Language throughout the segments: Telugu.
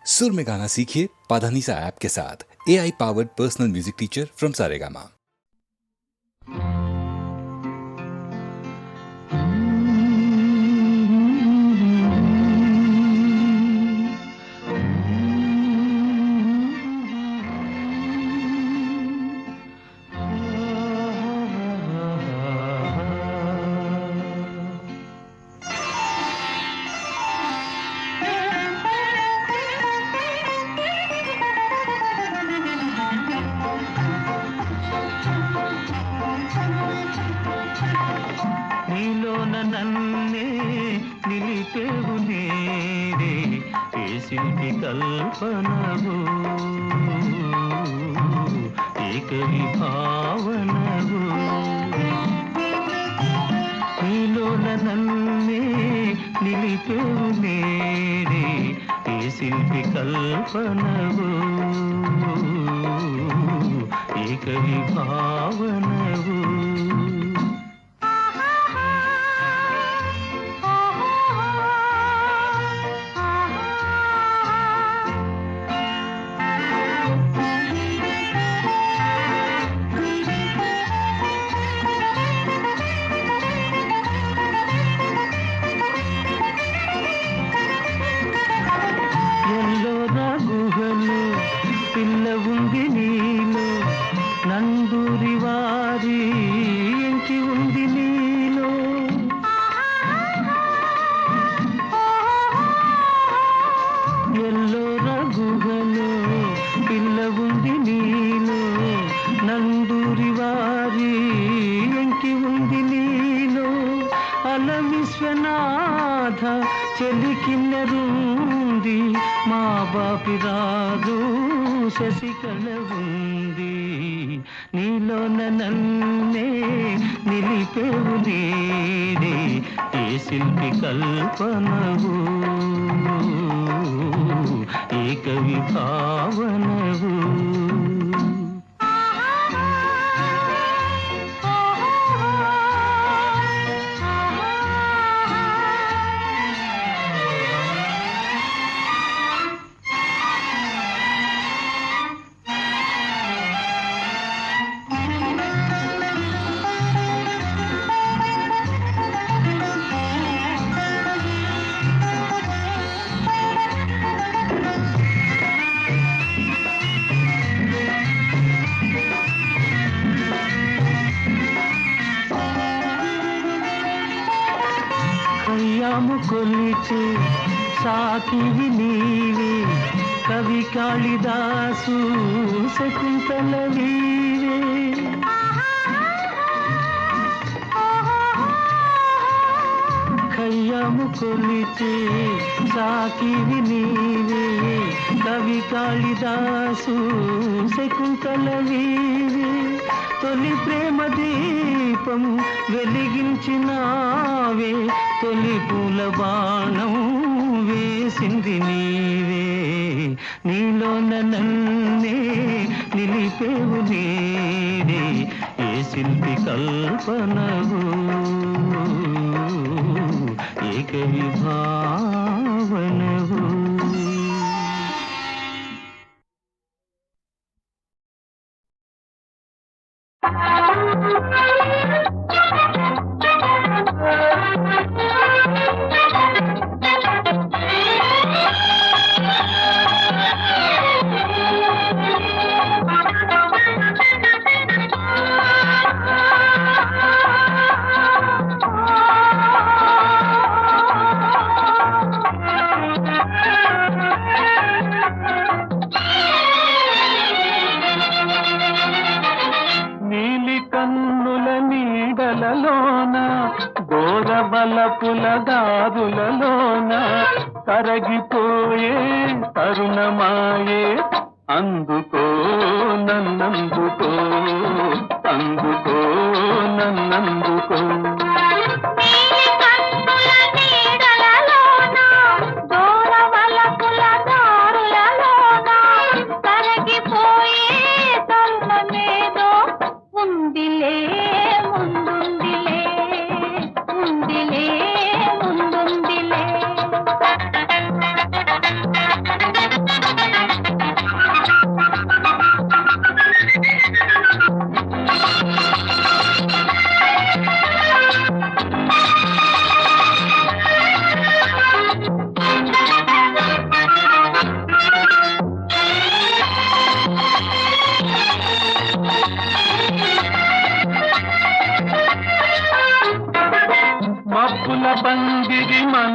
सुर में गाना सीखिए पाधानीसा ऐप के साथ। AI powered personal music teacher from Saregama. శిల్పి కల్పనవు ఏక విభావనవు నీలోన నన్నే నిలిపేవు నేడే ఏ శిల్పి కల్పనవు ఏక విభావనవు చెలికిన్నరుంది మా బాపిరాజు శశికళ ఉంది నీలోన నన్నే నిలిపేవు నీడే ఏ శిల్పి కల్పనవు ఏక విభావనవు కొలిచే సాకివి నీవే కవి కాళిదాసు శకుంతల వీరే ఖయ్యాము కొలిచే సాకివి నీవే కవి కాళిదాసు శకుంతల వీరే తొలి ప్రేమ దీపం వెలిగించినావే తొలి పూల బాణం వేసింది నీవే నీలోన నన్నే నిలిపేవు నీడే ఏ శిల్పి కల్పనవు ఏక విభావనవు బలపుల దారులలోన కరగిపోయే తరుణమాయే అందుకో నన్నందుకో అందుకో నన్నందుకో ముందుందిలే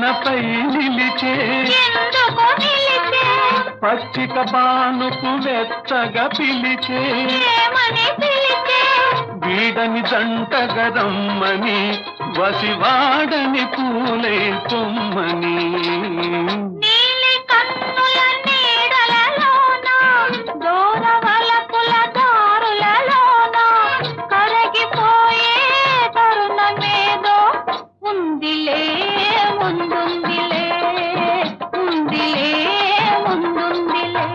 తలపై నిలిచే ఎందుకు నిలిచే పచ్చిక బానుకు వెచ్చగా పిలిచే ఏమని పిలిచే వీడని జంటగరమ్మని వసివాడని పూలే కొమ్మని నీలి కన్నుల నీడలలోన దూరవలపుల దారులలోన కరగిపోయే తరుణమేదో ఉందిలే ముందుందిలే ఉందిలే ముందుందిలే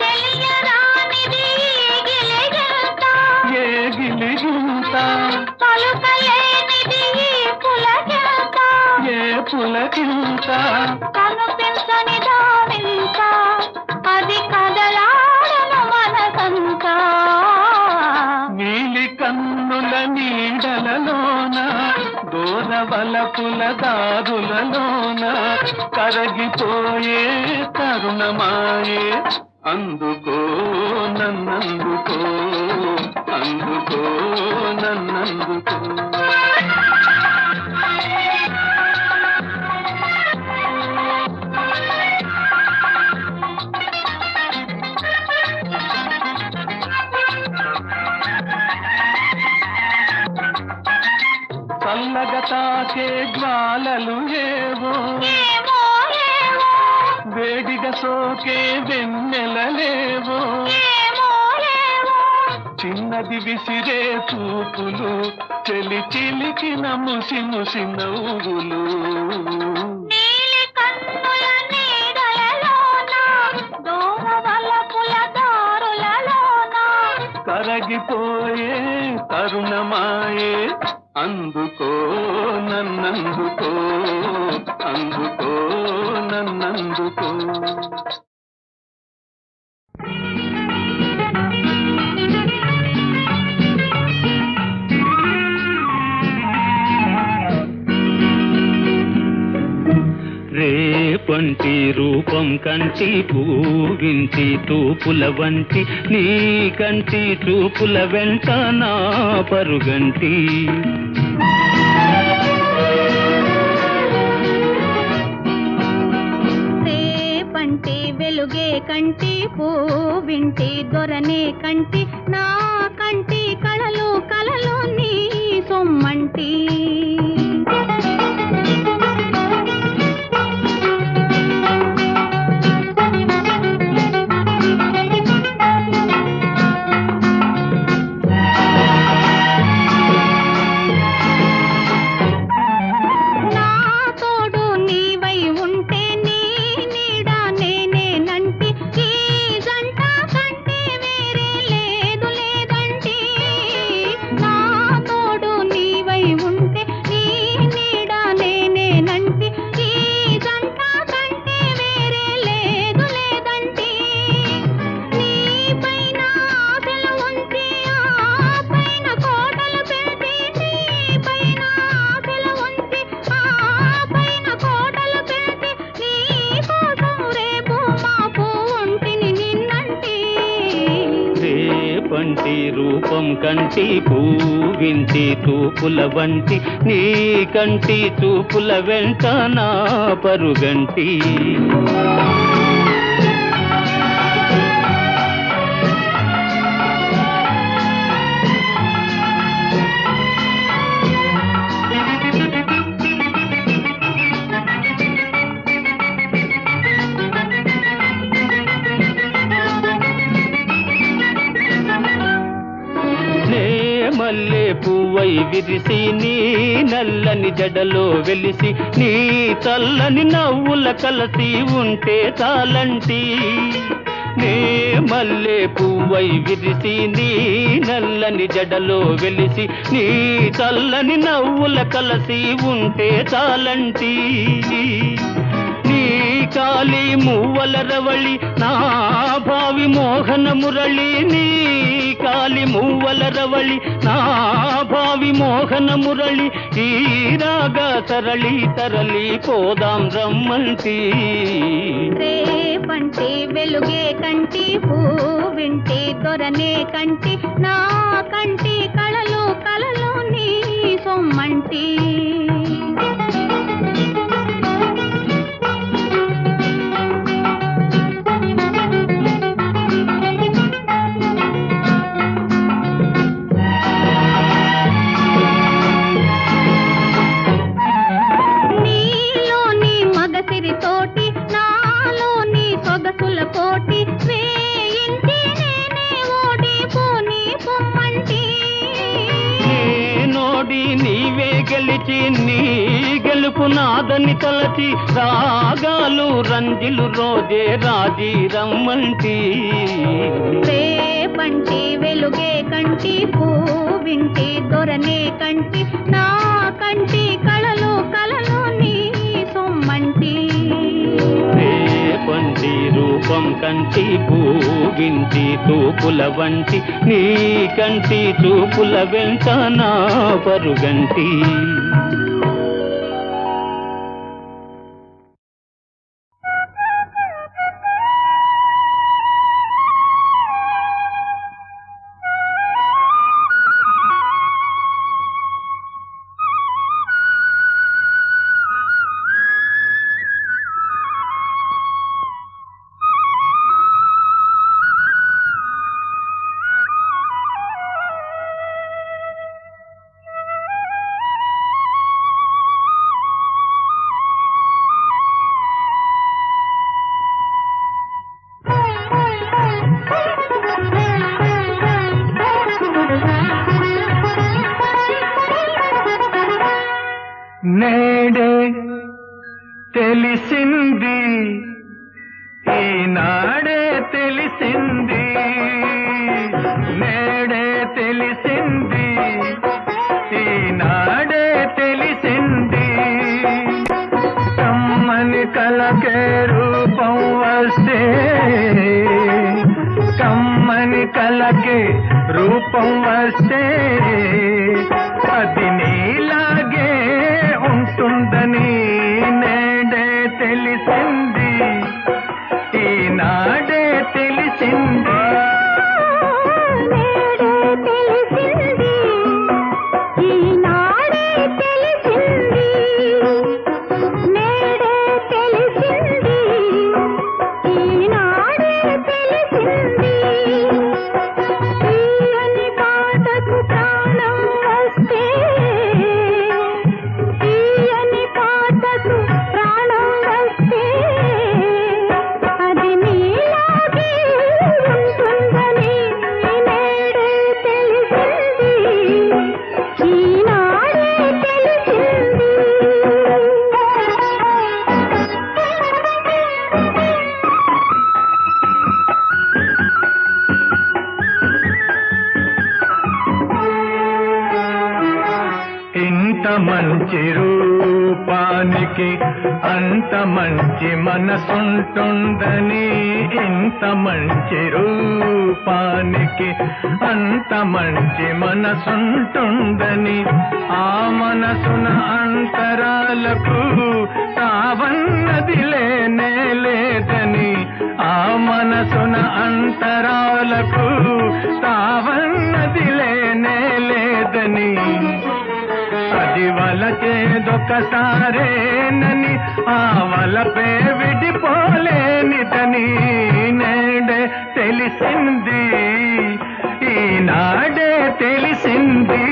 తెలియరానిది గిలిగింత ఏ గిలిగింత పలుకలేనిది పులకింత ఏ పులకింత కనిపించని దావింత అది కదలాడను మనసంతా నీలి కన్నుల నీడలలోన దూరవలపుల దారులలోన కరగిపోయే తరుణమాయే అందుకో నన్నందుకో అందుకో నన్నందుకో చల్లగా తాకే జ్వాలలు ఏవో ఏమో ఏమో వేడిగా సోకే వెన్నెలలేవో ఏమో ఏమో చిన్నది విసిరే చూపులు చెలి చిలికిన ముసి ముసి నవ్వులు నీలి కన్నుల నీడలలోన దూరవలపుల దారులలోన కరగిపోయే తరుణమాయే అందుకో నన్నందుకో అందుకో నన్నందుకో రేపంటి రూపం కంటి పూవింటి తూపుల వంటి నీ కంటి చూపుల వెంట నా పరుగంటి రేపంటి వెలుగే కంటి పూవింటి దొరనే కంటి నా కంటి కళలు కళలు నీ సొమ్మంటి నా తోడు నీవై ఉంటే నీ నీడ నేనేనంటి ఈ జంట కంటే వేరే లేదు లేదంటి నా తోడు నీవై ఉంటే నీ నీడ నేనేనంటి ఈ జంట కంటే వేరే లేదు లేదంటి నీ పైన ఆశలు ఉంచి ఆ పైన కోటలు పెట్టి నీ పైన ఆశలు ఉంచి ఆ పైన కోటలు పెట్టి నీ కోసం రేపు మాపు ఉంటిని నిన్నంటి రేపంటి రూపం కంటి పూవింటి తూపుల వంటి నీ కంటి చూపుల వెంట నా పరుగంటి మల్లె పువ్వై విరిసి నీ నల్లని జడలో వెలిసి నీ చల్లని నవ్వుల కలసి ఉంటే చాలంటి నే మల్లె పువ్వై విరిసి నీ నల్లని జడలో వెలిసి నీ చల్లని నవ్వుల కలసి ఉంటే చాలంటి నీ కాలి మూవల రవళి నా భావి మోహన మురళి నీ కాలి మూవల రవళి నా భావి మోహన మురళి ఈ రాగా సరళి తరలి పోదాం రమ్మంటి రేపంటి వెలుగే కంటి పూవింటి దొరనే కంటి నా కంటి కళలు కళలు నీ సొమ్మంటి గెలిచి నీ గెలుపు నాదని తలచి రాగాలు రంజిలు రోజే రాజీ రమ్మంటి రేపంటి వెలుగే కంటి పూవింటి దొరనే కంటి నా కంటి కళలు కళలు నీ సొమ్మంటి రేపంటి రూపం కంటి పూగింటి తూపుల వంటి నీ కంటి చూపుల వెంట నా పరుగంటి నేడే తెలిసింది ఈనాడే తెలిసింది నేడే తెలిసింది ఈనాడే తెలిసింది కమ్మని కలకే రూపం వస్తే కమ్మని కలకే రూపం వస్తే అది నీలాగే ఉంటుందని నేడే తెలిసింది ఈనాడే తెలిసింది మంచి రూపానికి అంత మంచి మనసుంటుందని ఇంత మంచి రూపానికి అంత మంచి మనసుంటుందని ఆ మనసున అంతరాలకు తావన్నది లేనే లేదని ఆ మనసున అంతరాలకు తావన్నది లేనే లేదని అది వలచేదొకసారేనని ఆ వలపే విడిపోలేనిదని నేడే తెలిసింది ఈనాడే తెలిసింది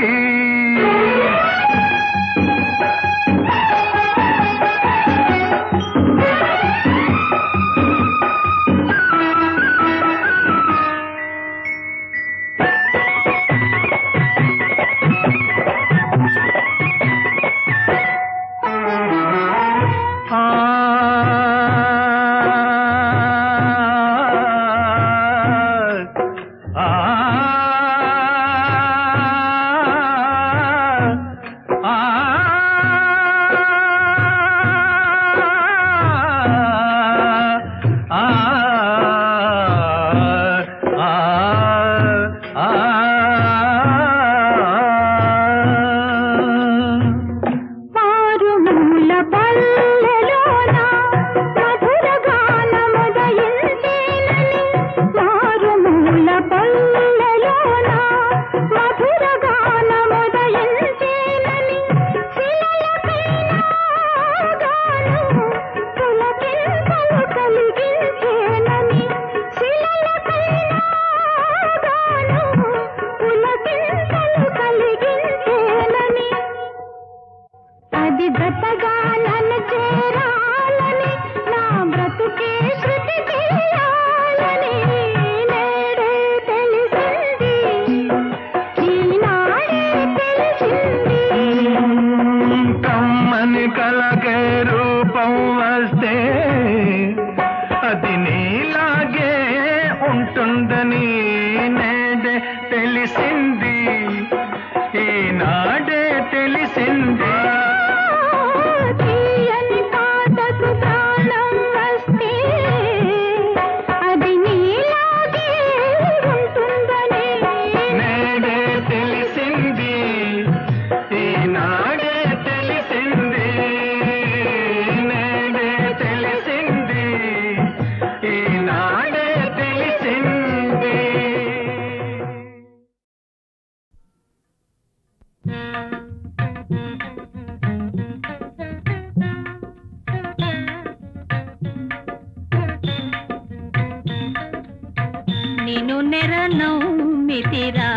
నిను నెరనౌమితిరా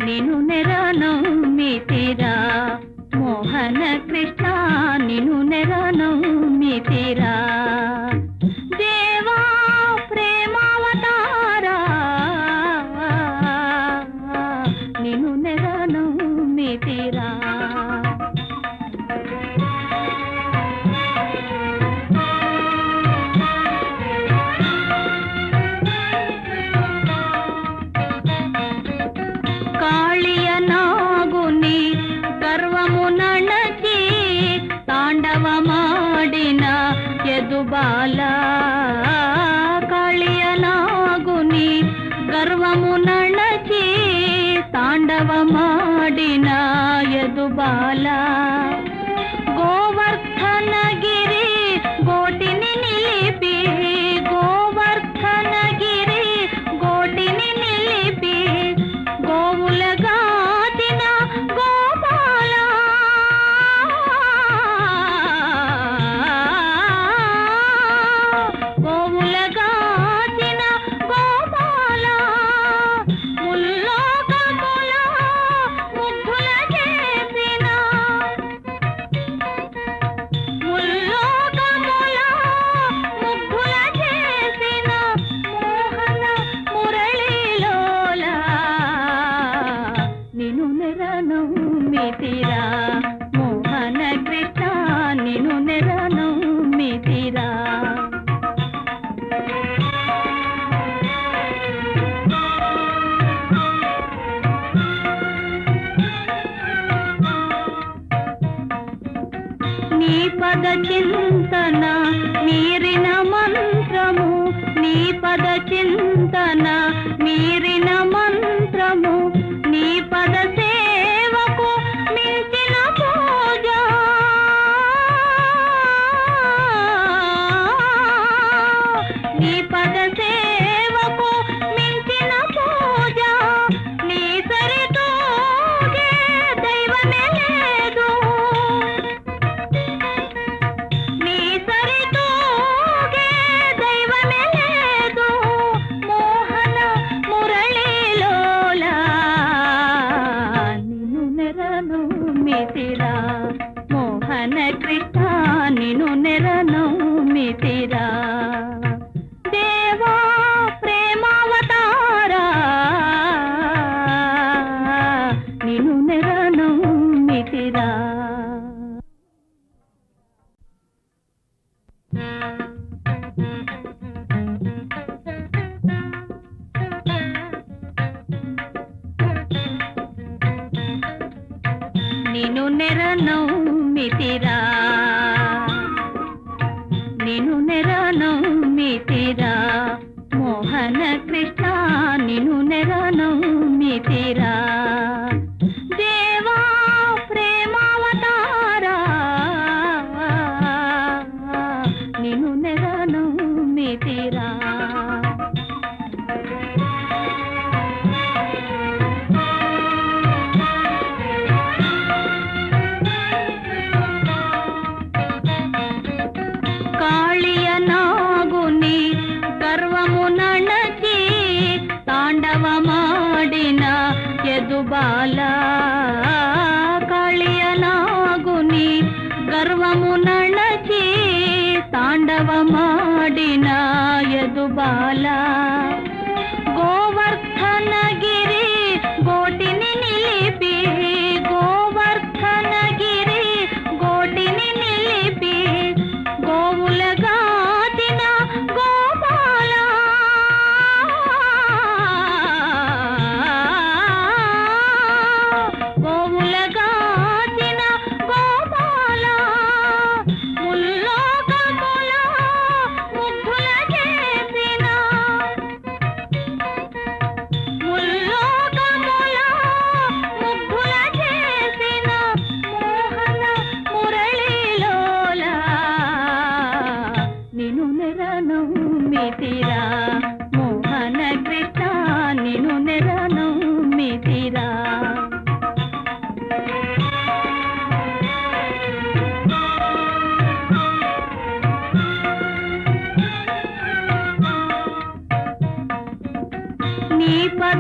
నిను నెరనౌమితిరా మోహన కృష్ణ నిను నెరనౌమితిరా దేవా ప్రేమావతారా నిను నెరనౌమితిరా కాళియనాగుని గర్వము నణచి తాండవమాడిన యదుబాల కాళియనాగుని గర్వము నణచి తాండవమాడిన యదుబాల గోవర్ధనగిరి గోటిని నిలిపి గోవర్ధనగిరి గోటిని నిలిపి గోవులగాచిన గోపాల గోవులగాచిన గోపాల ముల్లోకముల ముగ్ధుల చేసిన ముల్లోకముల ముగ్ధుల చేసిన మోహన మురళీలోల నిను నెరనౌమితిరా మోహన కృష్ణ నిను నెరనౌమితిరా నీ పద చింతన మీరిన మంత్రము నీ పద చింతన మీరిన మంత్రము నీ పద సేవకు మించిన పూజ నీ పద సేవకు మించిన పూజ నీ సరితూగే దైవమే లేదు నీ సరితూగే దైవమే లేదు మోహన మురళీలోల నిను నెరనౌమితిరా మోహన కృష్ణ నిను నెరనౌమితిరా దేవా ప్రేమావతారా నిను నెరనౌమితిరా నిను నెరనౌమితిరా నిను నెరనౌమితిరా మోహన కృష్ణ నిను నెరనౌమితిరా దేవా ప్రేమావతారా నిను నెరనౌమితిరా కాళియనాగుని గర్వము నణచి తాండవమాడిన యదుబాల కాళియనాగుని గర్వము నణచి తాండవమాడిన యదుబాల గోవర్ధనగిరి గోటిని నిలిపి గోవర్ధనగిరి గోటిని నిలిపి గోవులగాచిన గోపాల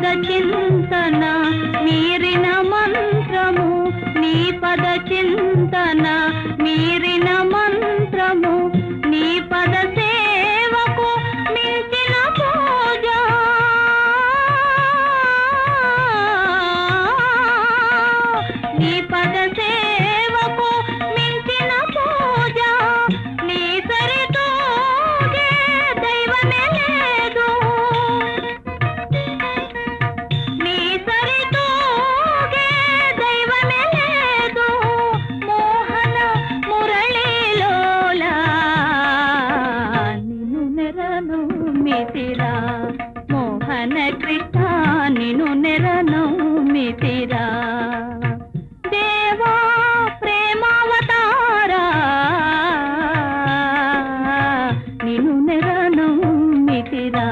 పద చింతన మీరిన మంత్రము నీ పద చింతన మీరిన మంత్రము నీ పద సేవకు మించిన పూజ నీ పద సేవకు మించిన పూజ నీ సరితూగే దైవమే లేదు నీ సరితూగే దైవమే లేదు మోహన మురళీలోలా నిన్ను నెరను మితిరా మోహన కృష్ణ నిన్ను నెరను మితిరా దేవా ప్రేమావతారా నిన్ను నెరను మితిరా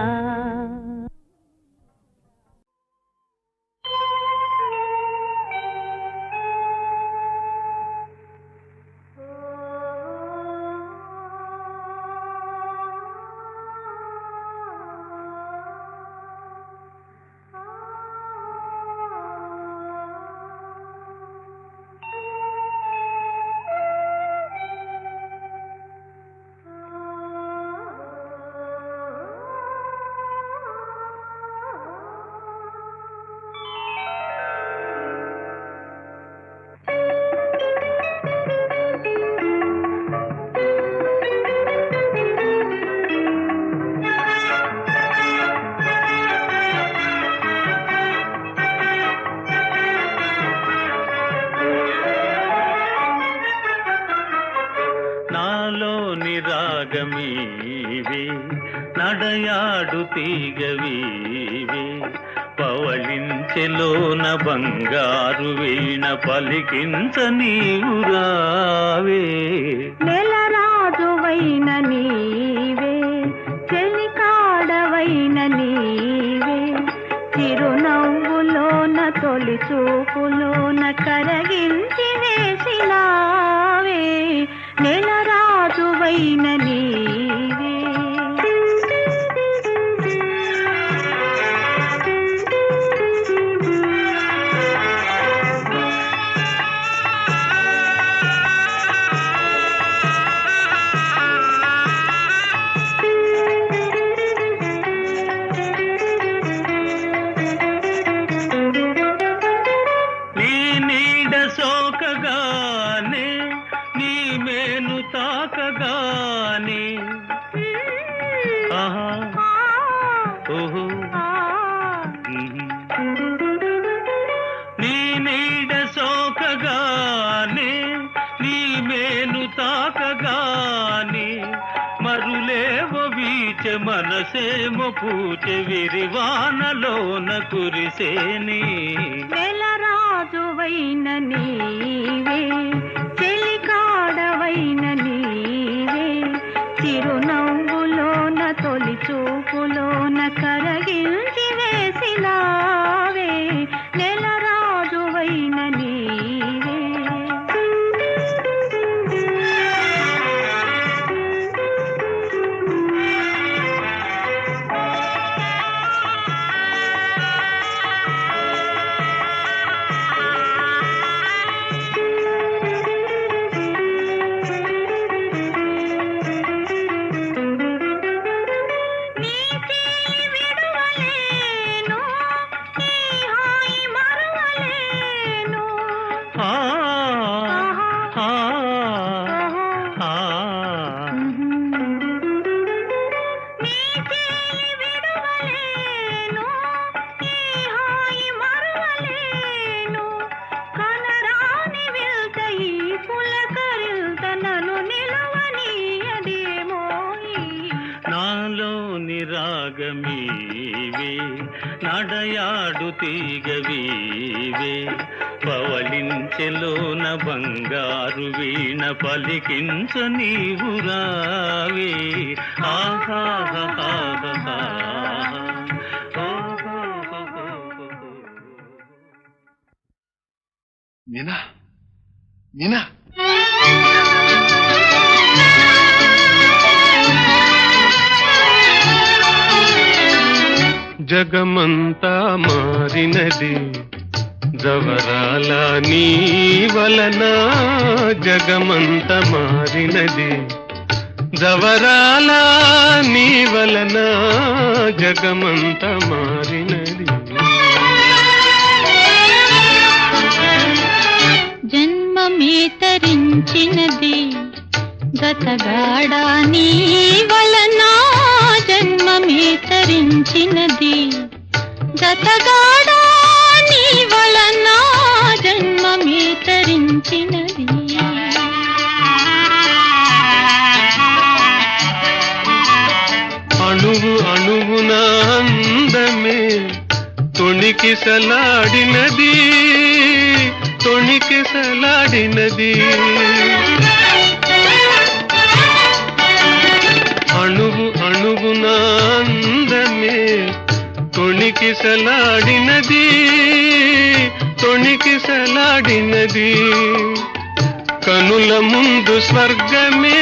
నాలోని రాగమీవి నడయాడు తీగవీవి పవళించెలోన బంగారు వీణ పలికించ నీవు రావే నెలరాజువైన నీవే చెలికాడవైన నీవే చిరునవ్వులోన తొలి చూపులోన కరగించి వేసినావే నెలరాజువైన నీవే నీ నీడ సోకగానే నీ మేను తాకగానే ఆహా ఓహో నీ నీడ సోకగానే నీ మేను తాకగానే మరులేవో వీచె మనసేమో పూచె విరివానలోన కురిసేని నెలరాజువైన నీవే చెలికాడవైన నీవే చిరునవ్వులోన తొలి చూపులోన కరగించి వేసినావే నెలరాజువైన నీవే నీ చేయి విడువలేను నీ హాయి మరువలేను ఆ ఆ ఆ నీ చేయి విడువలేను నీ హాయి మరువలేను కనరాని వెళ్త ఈ పులకరిల్త నన్ను నిలవనీయదేమోయి నాలోని రాగమీవే నడయాడు తీగవీవే పవళించెలోన బంగారు వీణ పలికించ నీవు రావే ఆహా మీనా మీనా జగమంతా మారినది జవరాల నీ వలన జగమంత మారినది జవరాల నీ వలన జగమంత మారినది జన్మమే తరించినది గతగాడా నీ వలన జన్మమే తరించినది గతగాడా నీ వలన జన్మమే తరించినది అణువు అణువున అందమే తొణికిసలాడినది తొణికిసలాడినది అణువు అణువున అందమే తొణికిసలాడినది తొణికిసలాడినది కనుల ముందు స్వర్గమే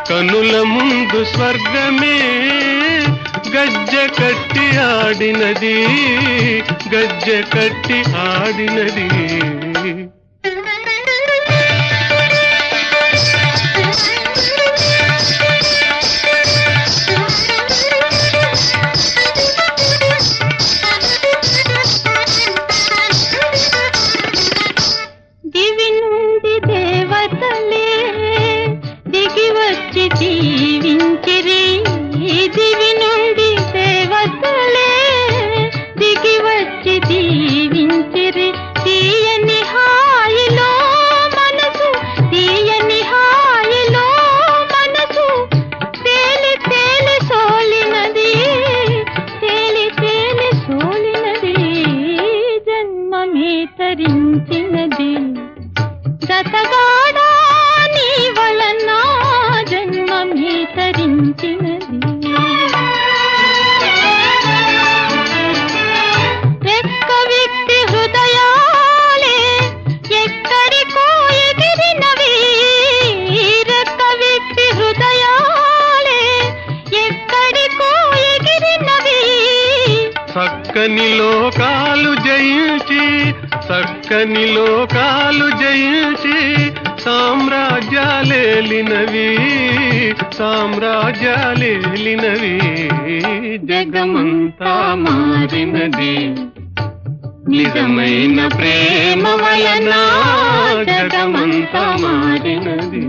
కనుల ముందు స్వర్గమే గజ్జె కట్టి ఆడినది గజ్జె కట్టి ఆడినది దివి నుండి దేవతలే దిగి వచ్చి జీవించిరి దివి నుండి దేవతలే దిగి వచ్చి జీవించిరి తీయని హాయిలో మనసు తీయని హాయిలో మనసు తేలి తేలి సోలినది తేలి తేలి సోలినది జన్మమే తరించినది గతగాడా నీ వలన జన్మమే తరించినది రెక్క విప్పి హృదయాలే ఎక్కడికో ఎగిరినవి రెక్క విప్పి హృదయాలే ఎక్కడికో ఎగిరినవి చక్కని లోకాలు జయించి చక్కని లోకాలు జయించి సామ్రాజ్యాలేలినవి సామ్రాజ్యాలేలినవి జగమంతా మారినది నిజమైన ప్రేమ వలన జగమంతా మారినది